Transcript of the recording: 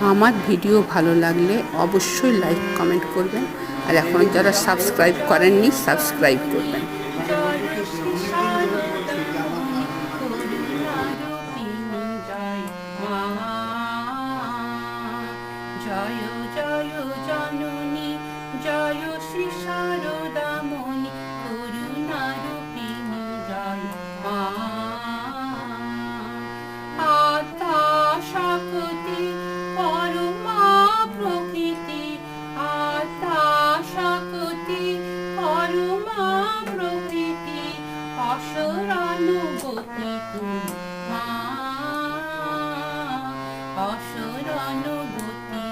আমার ভিডিও ভালো লাগলে অবশ্যই লাইক কমেন্ট করবেন, আর এখনও যারা সাবস্ক্রাইব করেননি সাবস্ক্রাইব করবেন। জয় জয় জননী জয় শ্রী শারদামণি করুণারূপিণী জয় মা। আত্মা শক্তি পরমা প্রকৃতি, আত্মা শক্তি পরমা প্রকৃতি, অসরানুগতি তুমি মা, অসরানুগতি